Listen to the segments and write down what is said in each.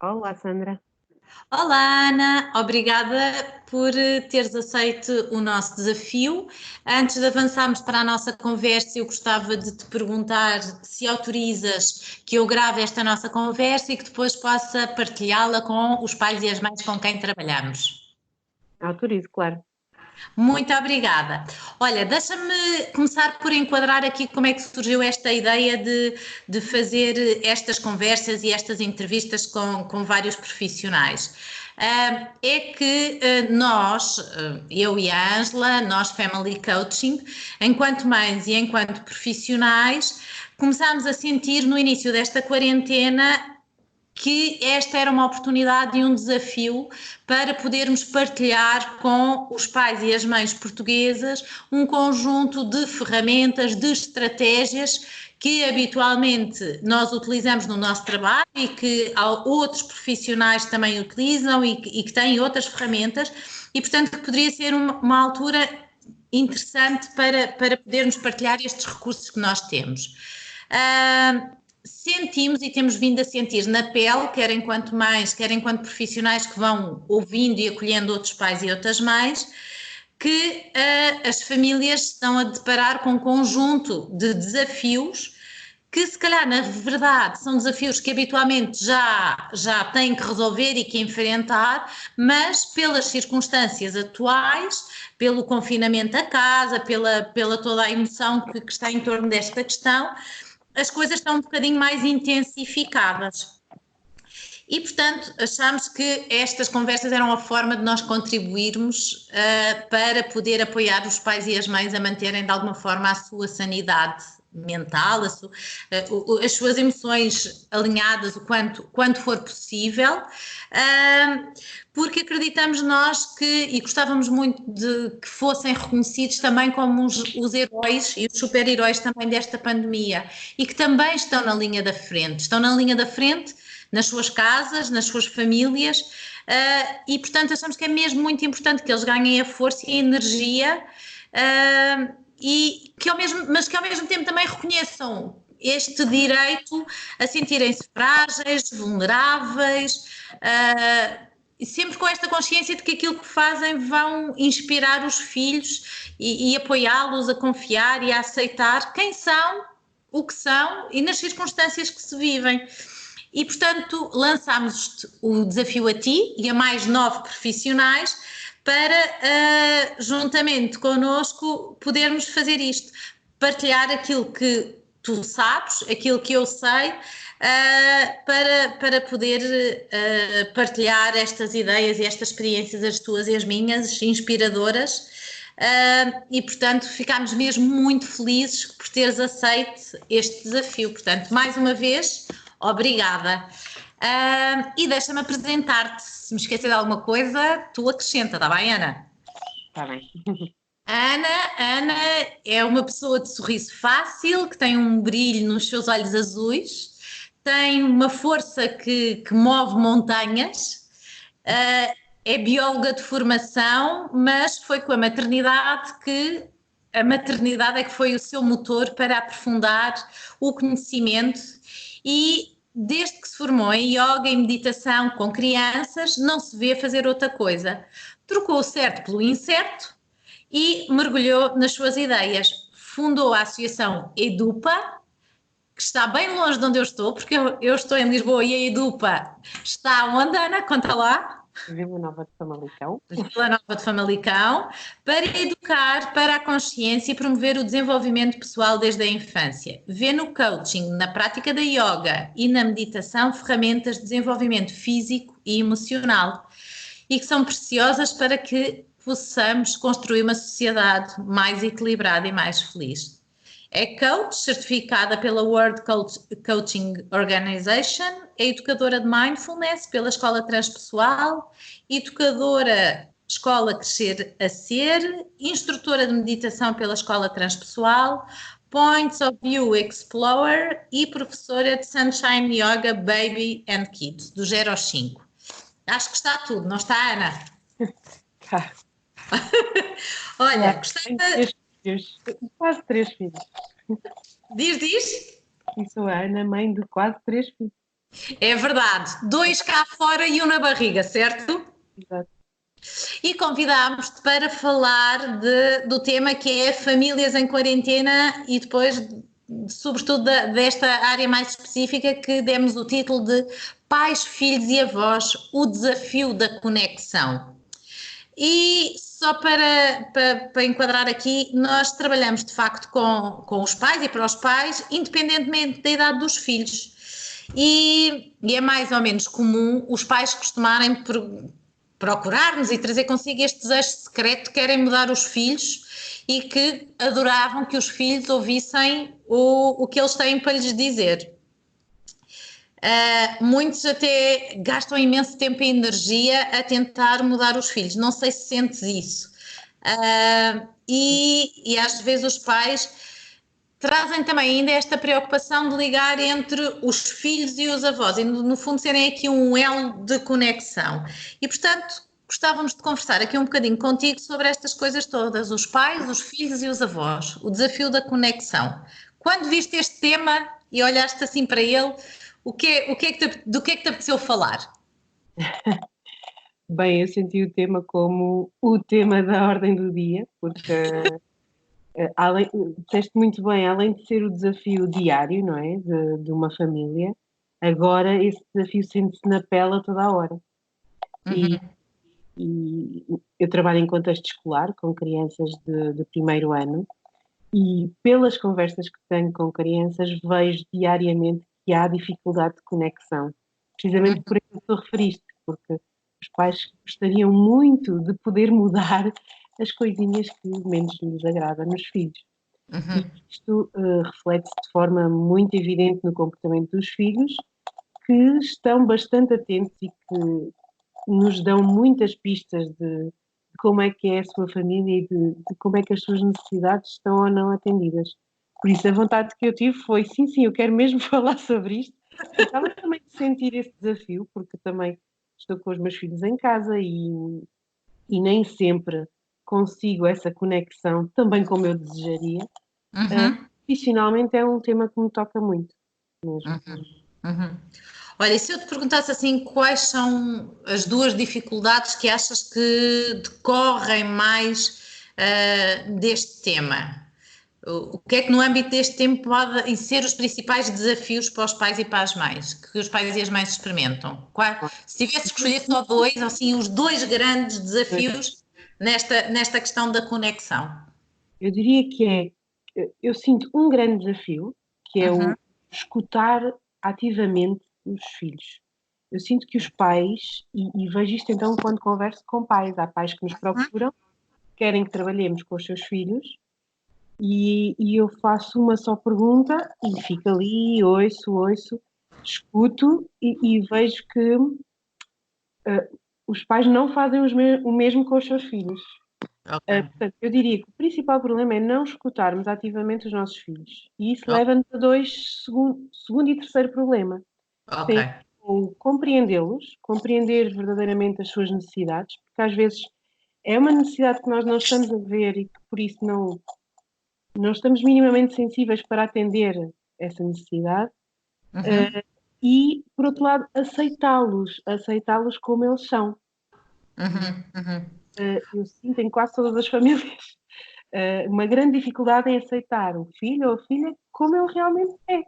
Olá, Sandra. Olá, Ana, obrigada por teres aceito o nosso desafio. Antes de avançarmos para a nossa conversa, eu gostava de te perguntar se autorizas que eu grave esta nossa conversa e que depois possa partilhá-la com os pais e as mães com quem trabalhamos. Autorizo, claro. Muito obrigada. Olha, deixa-me começar por enquadrar aqui como é que surgiu esta ideia de fazer estas conversas e estas entrevistas com vários profissionais. É que nós, eu e a Ângela, nós Family Coaching, enquanto mães e enquanto profissionais, começámos a sentir no início desta quarentena que esta era uma oportunidade e um desafio para podermos partilhar com os pais e as mães portuguesas um conjunto de ferramentas, de estratégias que habitualmente nós utilizamos no nosso trabalho e que outros profissionais também utilizam e que têm outras ferramentas e, portanto, que poderia ser uma altura interessante para podermos partilhar estes recursos que nós temos. Sentimos e temos vindo a sentir na pele, quer enquanto mães, quer enquanto profissionais que vão ouvindo e acolhendo outros pais e outras mães, que as famílias estão a deparar com um conjunto de desafios que se calhar na verdade são desafios que habitualmente já têm que resolver e que enfrentar, mas pelas circunstâncias atuais, pelo confinamento a casa, pela toda a emoção que está em torno desta questão, as coisas estão um bocadinho mais intensificadas. E, portanto, achámos que estas conversas eram a forma de nós contribuirmos para poder apoiar os pais e as mães a manterem de alguma forma a sua sanidade mental, as suas emoções alinhadas o quanto for possível, porque acreditamos nós que, e gostávamos muito de que fossem reconhecidos também como os heróis e os super-heróis também desta pandemia, e que também estão na linha da frente, nas suas casas, nas suas famílias, e portanto achamos que é mesmo muito importante que eles ganhem a força e a energia, mas que ao mesmo tempo também reconheçam este direito a sentirem-se frágeis, vulneráveis, e sempre com esta consciência de que aquilo que fazem vão inspirar os filhos e apoiá-los a confiar e a aceitar quem são, o que são e nas circunstâncias que se vivem. E, portanto, lançámos o desafio a ti e a mais 9 profissionais para, juntamente connosco, podermos fazer isto. Partilhar aquilo que tu sabes, aquilo que eu sei, para poder partilhar estas ideias e estas experiências, as tuas e as minhas, inspiradoras. E, portanto, ficámos mesmo muito felizes por teres aceito este desafio. Portanto, mais uma vez, obrigada. E deixa-me apresentar-te. Se me esquecer de alguma coisa, tu acrescenta, está bem, Ana? Está bem. Ana é uma pessoa de sorriso fácil, que tem um brilho nos seus olhos azuis, tem uma força que move montanhas, é bióloga de formação, mas foi com a maternidade que a maternidade é que foi o seu motor para aprofundar o conhecimento e desde que se formou em yoga e meditação com crianças, não se vê fazer outra coisa. Trocou o certo pelo incerto e mergulhou nas suas ideias. Fundou a Associação Edupa, que está bem longe de onde eu estou, porque eu estou em Lisboa e a Edupa está onde, Ana? Conta lá. Vila Nova de Famalicão. Vila Nova de Famalicão, para educar para a consciência e promover o desenvolvimento pessoal desde a infância. Vê no coaching, na prática da yoga e na meditação ferramentas de desenvolvimento físico e emocional e que são preciosas para que possamos construir uma sociedade mais equilibrada e mais feliz. É coach, certificada pela World Coaching Organization, é educadora de mindfulness pela Escola Transpessoal, educadora Escola Crescer a Ser, instrutora de meditação pela Escola Transpessoal, Points of View Explorer e professora de Sunshine Yoga Baby and Kids, do 0 aos 5. Acho que está tudo, não está, Ana? Tá. Olha, Tenho gostava. 3 filhos. Quase 3 filhos. Diz. E sou a Ana, mãe de quase 3 filhos. É verdade. 2 cá fora e um na barriga, certo? Exato. E convidámos-te para falar do tema que é famílias em quarentena e depois, sobretudo, desta área mais específica que demos o título de Pais, Filhos e Avós, o desafio da conexão. E só para enquadrar aqui, nós trabalhamos de facto com os pais e para os pais, independentemente da idade dos filhos. E é mais ou menos comum os pais costumarem procurar-nos e trazer consigo este desejo secreto de querem mudar os filhos e que adoravam que os filhos ouvissem o que eles têm para lhes dizer. Muitos até gastam imenso tempo e energia a tentar mudar os filhos. Não sei se sentes isso. E às vezes os pais trazem também ainda esta preocupação de ligar entre os filhos e os avós e no fundo serem aqui um elo de conexão. E portanto gostávamos de conversar aqui um bocadinho contigo sobre estas coisas todas, os pais, os filhos e os avós, o desafio da conexão. Quando viste este tema e olhaste assim para ele, do que é que te apeteceu falar? Bem, eu senti o tema como o tema da ordem do dia, porque disseste muito bem, além de ser o desafio diário, não é? De uma família, agora esse desafio sente-se na pele a toda a hora. E, e eu trabalho em contexto escolar, com crianças de primeiro ano, e pelas conversas que tenho com crianças, vejo diariamente que há dificuldade de conexão. Precisamente por aquilo que tu referiste, porque os pais gostariam muito de poder mudar as coisinhas que menos lhes agrada nos filhos. E isto reflete-se de forma muito evidente no comportamento dos filhos, que estão bastante atentos e que nos dão muitas pistas de como é que é a sua família e de como é que as suas necessidades estão ou não atendidas. Por isso, a vontade que eu tive foi, sim, eu quero mesmo falar sobre isto. Gostava também de sentir esse desafio, porque também estou com os meus filhos em casa e nem sempre consigo essa conexão, também como eu desejaria. Profissionalmente é um tema que me toca muito mesmo. Olha, e se eu te perguntasse assim, quais são as 2 dificuldades que achas que decorrem mais deste tema? O que é que no âmbito deste tema podem ser os principais desafios para os pais e para as mães, que os pais e as mães experimentam? Se tivesse que escolher só 2, assim, os 2 grandes desafios nesta questão da conexão. Eu diria que eu sinto um grande desafio, que é o escutar ativamente os filhos. Eu sinto que os pais, e vejo isto então quando converso com pais, há pais que nos procuram, querem que trabalhemos com os seus filhos, e eu faço uma só pergunta e fico ali, ouço, escuto e vejo que os pais não fazem o mesmo com os seus filhos. Ok. Portanto, eu diria que o principal problema é não escutarmos ativamente os nossos filhos. E isso Ok. leva-nos a segundo e terceiro problema. Ok. Tem o compreendê-los, compreender verdadeiramente as suas necessidades, porque às vezes é uma necessidade que nós não estamos a ver e que por isso não estamos minimamente sensíveis para atender essa necessidade. E, por outro lado, aceitá-los como eles são. Eu sinto em quase todas as famílias uma grande dificuldade em aceitar o filho ou a filha como ele realmente é.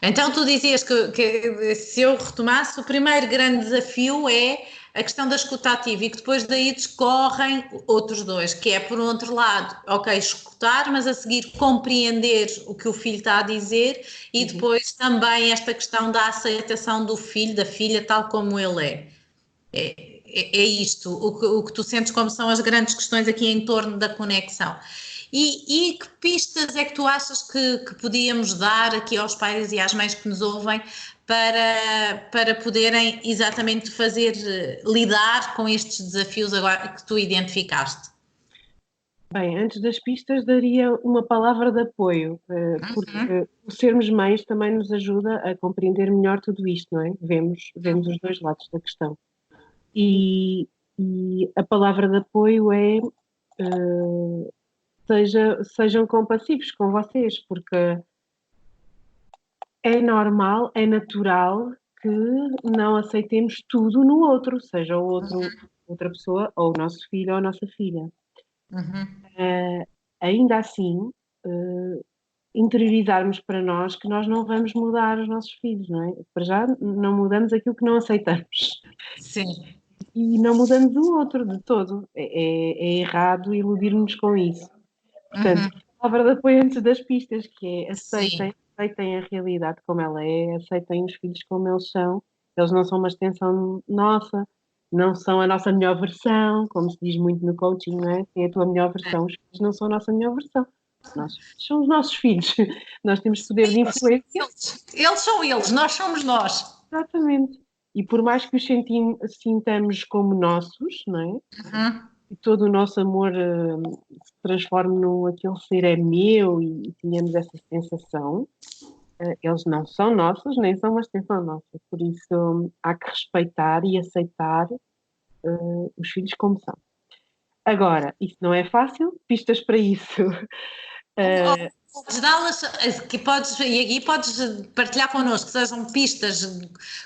Então tu dizias que se eu retomasse, o primeiro grande desafio é a questão da escuta ativa e que depois daí discorrem outros 2, que é por outro lado, ok, escutar, mas a seguir compreender o que o filho está a dizer e depois também esta questão da aceitação do filho, da filha, tal como ele é. É isto, o que tu sentes como são as grandes questões aqui em torno da conexão. E que pistas é que tu achas que podíamos dar aqui aos pais e às mães que nos ouvem para poderem exatamente lidar com estes desafios agora que tu identificaste? Bem, antes das pistas, daria uma palavra de apoio, porque o sermos mães também nos ajuda a compreender melhor tudo isto, não é? Vemos os 2 lados da questão. E a palavra de apoio é uh, sejam compassivos com vocês, porque é normal, é natural que não aceitemos tudo no outro, seja o outro, outra pessoa, ou o nosso filho ou a nossa filha. Uhum. Ainda assim, uh, interiorizarmos para nós que nós não vamos mudar os nossos filhos, não é? Para já não mudamos aquilo que não aceitamos Sim, e não mudamos o outro de todo. É errado iludir-nos com isso. Portanto, uhum. a palavra de apoio antes das pistas, que é Sim, aceitem a realidade como ela é, aceitem os filhos como eles são. Eles não são uma extensão nossa, não são a nossa melhor versão, como se diz muito no coaching, não é? Tem a tua melhor versão. Os filhos não são a nossa melhor versão. Nós são os nossos filhos. Nós temos poder de influência. eles são eles, nós somos nós. Exatamente. E por mais que os sintamos como nossos, não é? Uhum. E todo o nosso amor se transforme no aquele ser é meu e tínhamos essa sensação, eles não são nossos, nem são uma extensão nossa. Por isso há que respeitar e aceitar os filhos como são. Agora, isso não é fácil, pistas para isso. Podes dá-las, que podes, e aqui podes partilhar connosco, que sejam pistas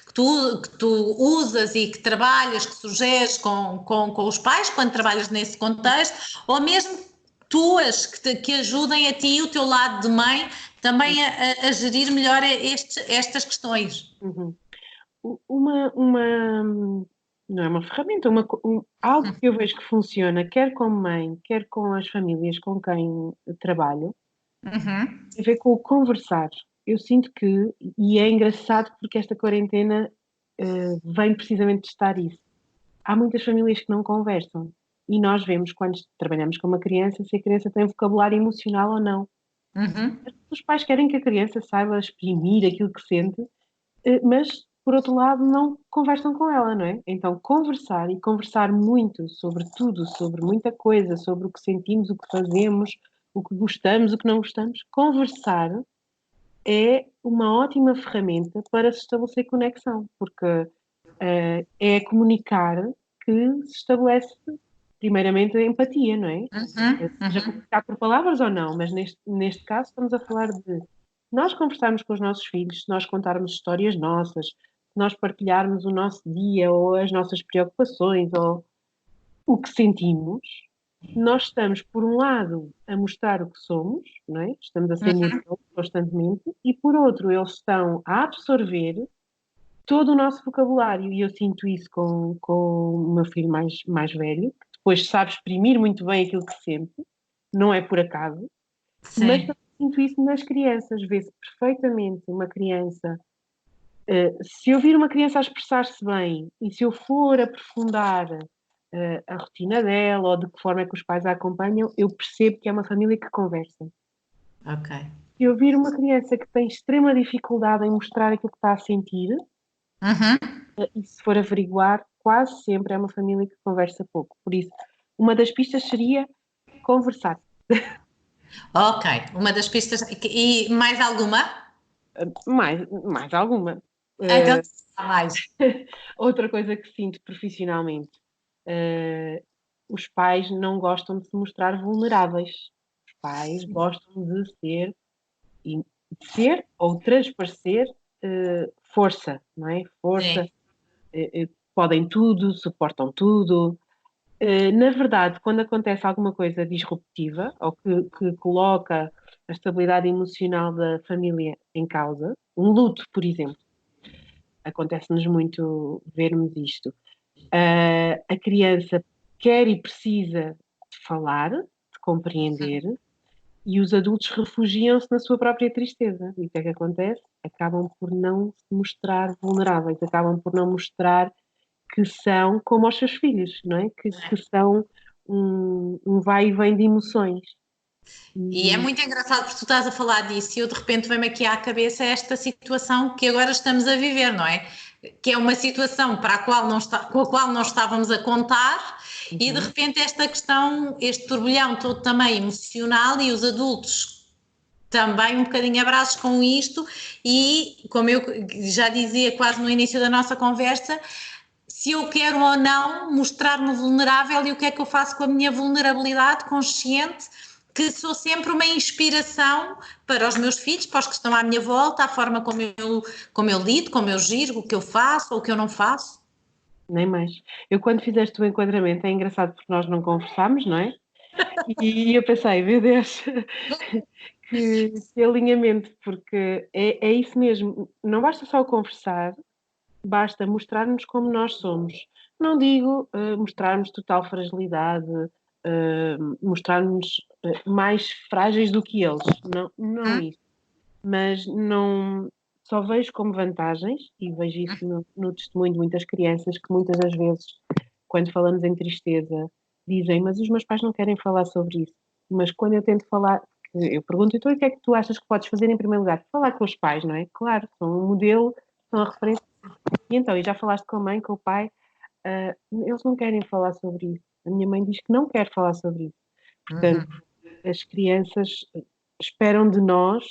que tu usas e que trabalhas, que sugeres com os pais, quando trabalhas nesse contexto, ou mesmo tuas, que ajudem a ti, o teu lado de mãe, também a gerir melhor estas questões. Uhum. Uma, não é uma ferramenta, algo que eu vejo que funciona, quer com mãe, quer com as famílias com quem trabalho, Uhum. tem a ver com o conversar. Eu sinto que, e é engraçado porque esta quarentena vem precisamente testar isso. Há muitas famílias que não conversam e nós vemos quando trabalhamos com uma criança se a criança tem vocabulário emocional ou não. Uhum. Os pais querem que a criança saiba exprimir aquilo que sente, mas por outro lado não conversam com ela, não é? Então conversar e conversar muito sobre tudo, sobre muita coisa, sobre o que sentimos, o que fazemos, o que gostamos, o que não gostamos, conversar é uma ótima ferramenta para se estabelecer conexão, porque é comunicar que se estabelece primeiramente a empatia, não é? Uhum. Seja Uhum. comunicar por palavras ou não, mas neste caso estamos a falar de nós conversarmos com os nossos filhos, se nós contarmos histórias nossas, se nós partilharmos o nosso dia ou as nossas preocupações ou o que sentimos, nós estamos, por um lado, a mostrar o que somos, não é? Estamos a ser neutros constantemente, e por outro, eles estão a absorver todo o nosso vocabulário, e eu sinto isso com o meu filho mais velho, que depois sabe exprimir muito bem aquilo que sente, não é por acaso, mas Sim. também sinto isso nas crianças, vê-se perfeitamente uma criança. Se eu vir uma criança a expressar-se bem e se eu for aprofundar a rotina dela ou de que forma é que os pais a acompanham, eu percebo que é uma família que conversa. Ok. Se eu vir uma criança que tem extrema dificuldade em mostrar aquilo que está a sentir, Uhum. e se for averiguar, quase sempre é uma família que conversa pouco. Por isso, uma das pistas seria conversar. Ok, uma das pistas. E mais alguma? Mais alguma. Então, Uh, há mais. Outra coisa que sinto profissionalmente, uh, os pais não gostam de se mostrar vulneráveis. Os pais gostam de ser ou transparecer força, não é? Força, Sim. podem tudo, suportam tudo. Na verdade, quando acontece alguma coisa disruptiva ou que coloca a estabilidade emocional da família em causa, um luto, por exemplo, acontece-nos muito vermos isto. A criança quer e precisa de falar, de compreender, e os adultos refugiam-se na sua própria tristeza. E o que é que acontece? Acabam por não se mostrar vulneráveis, acabam por não mostrar que são como os seus filhos, não é? Que são um vai e vem de emoções. E é E, muito engraçado porque tu estás a falar disso e eu de repente vem-me aqui à cabeça esta situação que agora estamos a viver, não é? Que é uma situação para a qual não está, com a qual não estávamos a contar e de uhum, repente esta questão, este turbilhão todo também emocional e os adultos também um bocadinho abraços com isto e, como eu já dizia quase no início da nossa conversa, se eu quero ou não mostrar-me vulnerável e o que é que eu faço com a minha vulnerabilidade consciente que sou sempre uma inspiração para os meus filhos, para os que estão à minha volta, a forma como eu lido, como eu giro, o que eu faço ou o que eu não faço. Nem mais. Eu, quando fizeste o enquadramento, é engraçado porque nós não conversámos, não é? E eu pensei, meu Deus, que alinhamento, porque é isso mesmo. Não basta só conversar, basta mostrar-nos como nós somos. Não digo mostrarmos total fragilidade, mostrarmos mais frágeis do que eles. Não, não isso. Mas não, só vejo como vantagens, e vejo isso no testemunho de muitas crianças, que muitas das vezes, quando falamos em tristeza, dizem, mas os meus pais não querem falar sobre isso. Mas quando eu tento falar, eu pergunto, então o que é que tu achas que podes fazer em primeiro lugar? Falar com os pais, não é? Claro, são um modelo, são a referência. E então, e já falaste com a mãe, com o pai, eles não querem falar sobre isso. A minha mãe diz que não quer falar sobre isso. Portanto, as crianças esperam de nós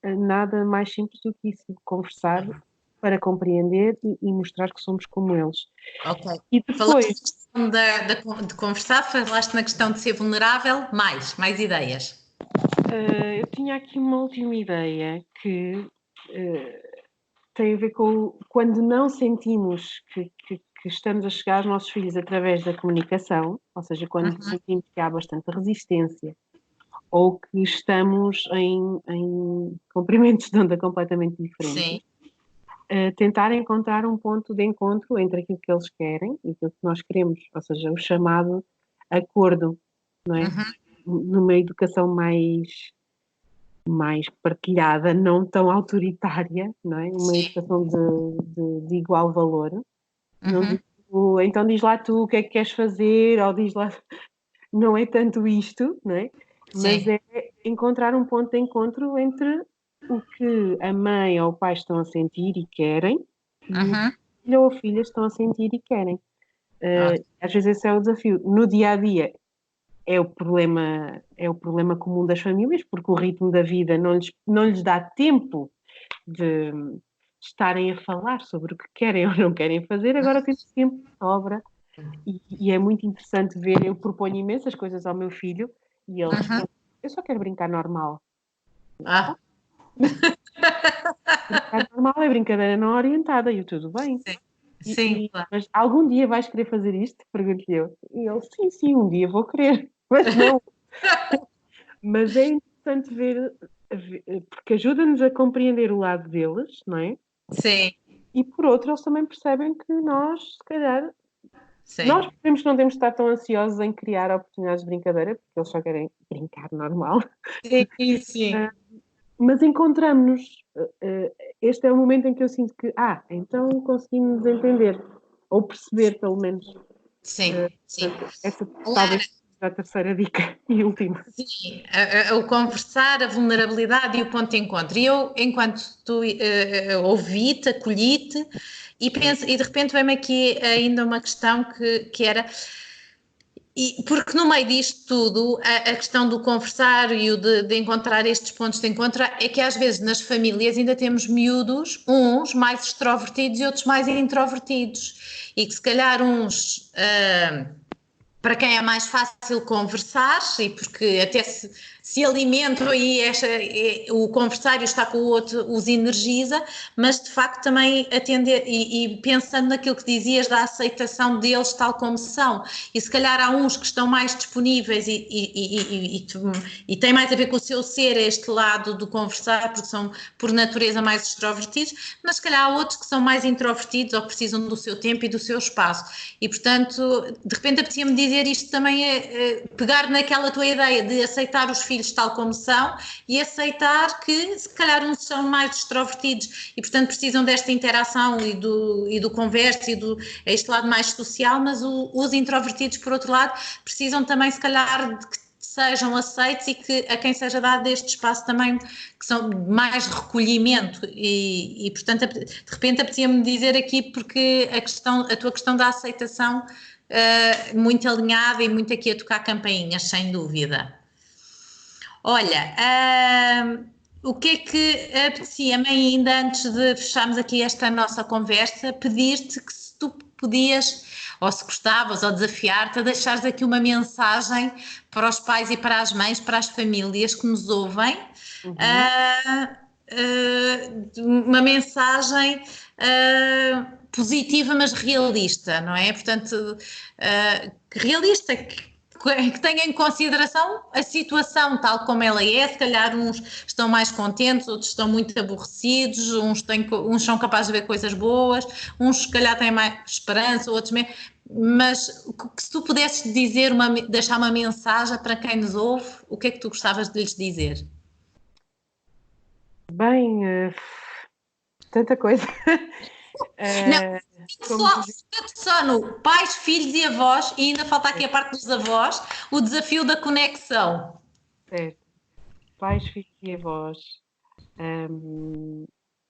nada mais simples do que isso, conversar para compreender e mostrar que somos como eles. Ok. E depois, falaste de conversar, falaste na questão de ser vulnerável, mais ideias. eu tinha aqui uma última ideia que tem a ver com quando não sentimos que estamos a chegar aos nossos filhos através da comunicação, ou seja, quando sentimos que há bastante resistência, ou que estamos em comprimentos de onda completamente diferentes. Tentar encontrar um ponto de encontro entre aquilo que eles querem e aquilo que nós queremos, ou seja, o chamado acordo, não é? Numa educação mais partilhada, não tão autoritária, não é? Uma educação de igual valor. Não digo, então diz lá tu o que é que queres fazer, ou diz lá, não é tanto isto, não é? Mas é encontrar um ponto de encontro entre o que a mãe ou o pai estão a sentir e querem e o que o filho ou a filha estão a sentir e querem. Às vezes esse é o desafio. No dia a dia é o problema comum das famílias, porque o ritmo da vida não lhes dá tempo de estarem a falar sobre o que querem ou não querem fazer, agora temos tempo de sobra. E é muito interessante ver, eu proponho imensas coisas ao meu filho e ele responde, eu só quero brincar normal. Brincar normal é brincadeira não orientada e tudo bem. Claro. Mas algum dia vais querer fazer isto? Pergunto-lhe eu. E ele, sim, um dia vou querer. Mas não. Mas é interessante ver, porque ajuda-nos a compreender o lado deles, não é? Sim. E por outro, eles também percebem que nós, se calhar, nós percebemos que não temos de estar tão ansiosos em criar oportunidades de brincadeira, porque eles só querem brincar normal. Sim. Mas encontramos-nos. Este é o momento em que eu sinto que, então conseguimos entender, ou perceber, pelo menos. Sim. Essa talvez seja a terceira dica e última. Sim, o conversar, a vulnerabilidade e o ponto de encontro. E eu, enquanto tu ouvi-te, acolhi-te, e de repente veio-me aqui ainda uma questão que era. Porque no meio disto tudo, a questão do conversar e o de encontrar estes pontos de encontro é que às vezes nas famílias ainda temos miúdos, uns mais extrovertidos e outros mais introvertidos. E que se calhar uns, para quem é mais fácil conversar, e porque até se alimentam e o conversar e estar com o outro os energiza, mas de facto também atender e pensando naquilo que dizias da aceitação deles tal como são, e se calhar há uns que estão mais disponíveis e tem mais a ver com o seu ser, este lado do conversar, porque são por natureza mais extrovertidos, mas se calhar há outros que são mais introvertidos ou precisam do seu tempo e do seu espaço, e portanto de repente apetecia-me dizer isto também é pegar naquela tua ideia de aceitar os filhos tal como são e aceitar que se calhar uns são mais extrovertidos e portanto precisam desta interação e do conversa e este lado mais social, mas os introvertidos por outro lado precisam também se calhar de que sejam aceitos e que a quem seja dado este espaço também que são mais recolhimento e portanto de repente apetecia-me dizer aqui porque a tua questão da aceitação muito alinhada e muito aqui a tocar campainhas, sem dúvida. Olha, o que é que apetecia-me ainda antes de fecharmos aqui esta nossa conversa, pedir-te que se tu podias, ou se gostavas, ou desafiar-te a deixares aqui uma mensagem para os pais e para as mães, para as famílias que nos ouvem, uma mensagem positiva, mas realista, não é? Portanto, realista, que tenha em consideração a situação tal como ela é. Se calhar uns estão mais contentes, outros estão muito aborrecidos, uns são capazes de ver coisas boas, uns se calhar têm mais esperança, outros menos. Mas se tu pudesses deixar uma mensagem para quem nos ouve, o que é que tu gostavas de lhes dizer? Bem, tanta coisa. Não, só no pais, filhos e avós, e ainda falta aqui a parte dos avós, o desafio da conexão. Certo. Pais, filhos e avós.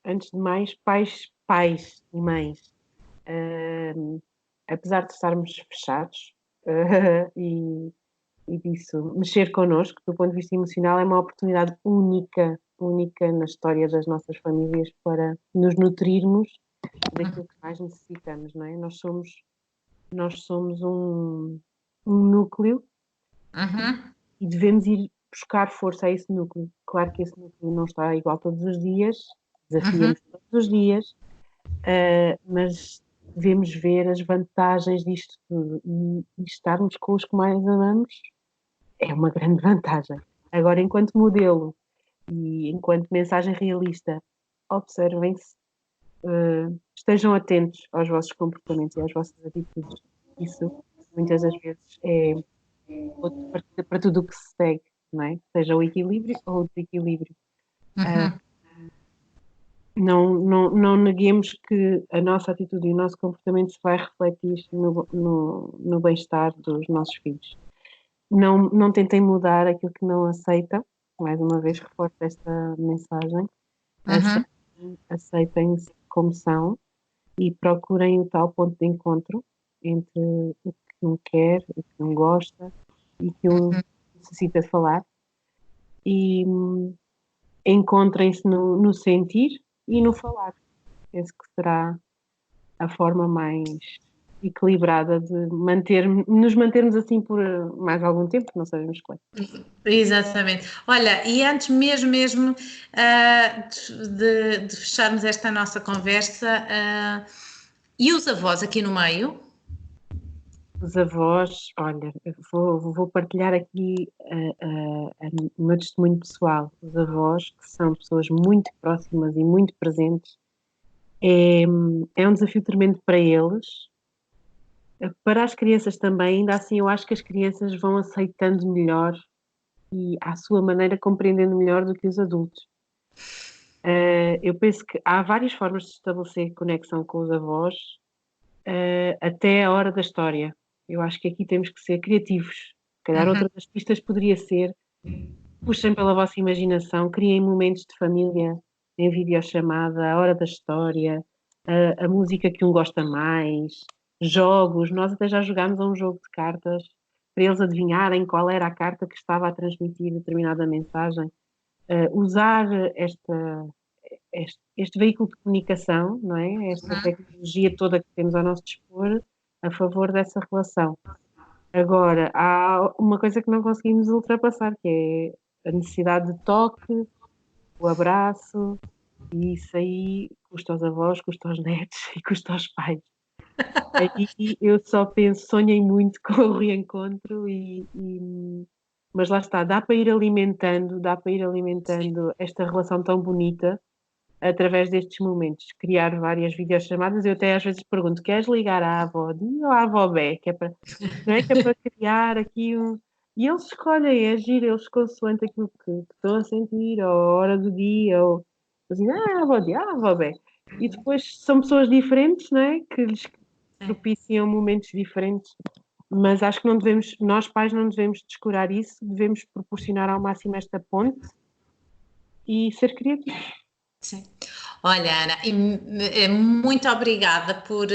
Antes de mais, pais e mães. Apesar de estarmos fechados e disso, mexer connosco, do ponto de vista emocional, é uma oportunidade única na história das nossas famílias para nos nutrirmos daquilo que mais necessitamos, não é? Nós somos um núcleo e devemos ir buscar força a esse núcleo. Claro que esse núcleo não está igual todos os dias, desafia-nos todos os dias, mas devemos ver as vantagens disto tudo e estarmos com os que mais amamos é uma grande vantagem. Agora, enquanto modelo e enquanto mensagem realista, observem-se, estejam atentos aos vossos comportamentos e às vossas atitudes. Isso, muitas das vezes, é outra partida para tudo o que se segue, não é? Seja o equilíbrio ou o desequilíbrio. Não neguemos que a nossa atitude e o nosso comportamento se vai refletir no bem-estar dos nossos filhos. Não tentem mudar aquilo que não aceitam. Mais uma vez reforço esta mensagem. Aceitem-se como são e procurem o tal ponto de encontro entre o que um quer, o que não gosta e o que um necessita falar. E encontrem-se no sentir e no falar. Penso que será a forma mais equilibrada de nos mantermos assim por mais algum tempo, não sabemos quando. Exatamente. Olha, e antes mesmo de fecharmos esta nossa conversa, e os avós aqui no meio? Os avós, olha, vou partilhar aqui o meu testemunho pessoal. Os avós, que são pessoas muito próximas e muito presentes, é um desafio tremendo para eles. Para as crianças também, ainda assim eu acho que as crianças vão aceitando melhor e à sua maneira compreendendo melhor do que os adultos. Eu penso que há várias formas de estabelecer conexão com os avós, até a hora da história. Eu acho que aqui temos que ser criativos. Se calhar outra das pistas poderia ser: puxem pela vossa imaginação, criem momentos de família em videochamada, a hora da história, a música que um gosta mais, jogos. Nós até já jogámos a um jogo de cartas para eles adivinharem qual era a carta que estava a transmitir determinada mensagem. Usar este veículo de comunicação, não é? Esta tecnologia toda que temos ao nosso dispor a favor dessa relação. Agora, há uma coisa que não conseguimos ultrapassar, que é a necessidade de toque, o abraço, e isso aí custa aos avós, custa aos netos e custa aos pais. Aí eu só penso, sonhei muito com o reencontro mas lá está, dá para ir alimentando esta relação tão bonita através destes momentos, criar várias videochamadas. Eu até às vezes pergunto: queres ligar à avó Di ou à avó Bé? Não é que é para criar aqui um... E eles escolhem, agir eles consoante aquilo que estão a sentir, ou a hora do dia, ou assim, avó Di, avó Bé. E depois são pessoas diferentes, não é? Que lhes propiciam momentos diferentes. Mas acho que nós pais não devemos descurar isso, devemos proporcionar ao máximo esta ponte e ser criativos. Sim. Olha, Ana, muito obrigada por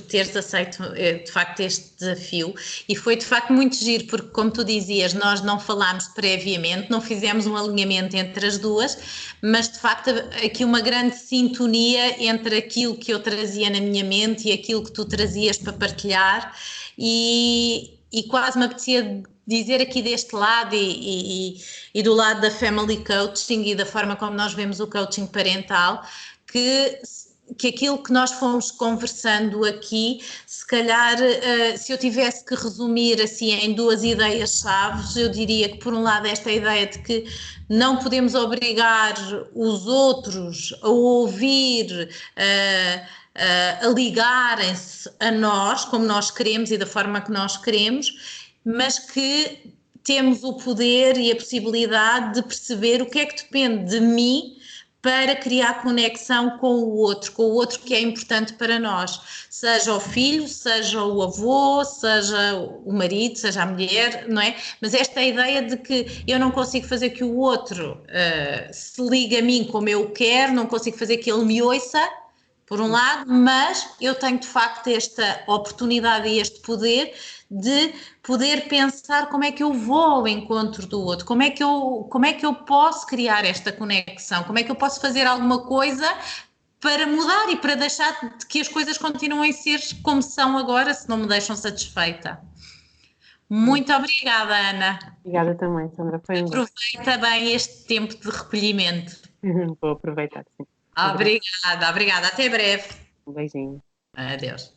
teres aceito de facto este desafio e foi de facto muito giro porque, como tu dizias, nós não falámos previamente, não fizemos um alinhamento entre as duas, mas de facto aqui uma grande sintonia entre aquilo que eu trazia na minha mente e aquilo que tu trazias para partilhar e quase me apetecia dizer aqui deste lado e do lado da family coaching e da forma como nós vemos o coaching parental, que aquilo que nós fomos conversando aqui, se calhar, se eu tivesse que resumir assim em duas ideias-chave, eu diria que por um lado esta ideia de que não podemos obrigar os outros a ouvir, a ligarem-se a nós, como nós queremos e da forma que nós queremos, mas que temos o poder e a possibilidade de perceber o que é que depende de mim para criar conexão com o outro que é importante para nós, seja o filho, seja o avô, seja o marido, seja a mulher, não é? Mas esta ideia de que eu não consigo fazer que o outro se ligue a mim como eu quero, não consigo fazer que ele me ouça, por um lado, mas eu tenho de facto esta oportunidade e este poder de poder pensar como é que eu vou ao encontro do outro, como é que eu posso criar esta conexão, como é que eu posso fazer alguma coisa para mudar e para deixar que as coisas continuem a ser como são agora, se não me deixam satisfeita. Muito obrigada, Ana. Obrigada também, Sandra. Foi um gosto. Aproveita bem este tempo de recolhimento. Vou aproveitar, sim. Obrigada. Até breve. Um beijinho. Adeus.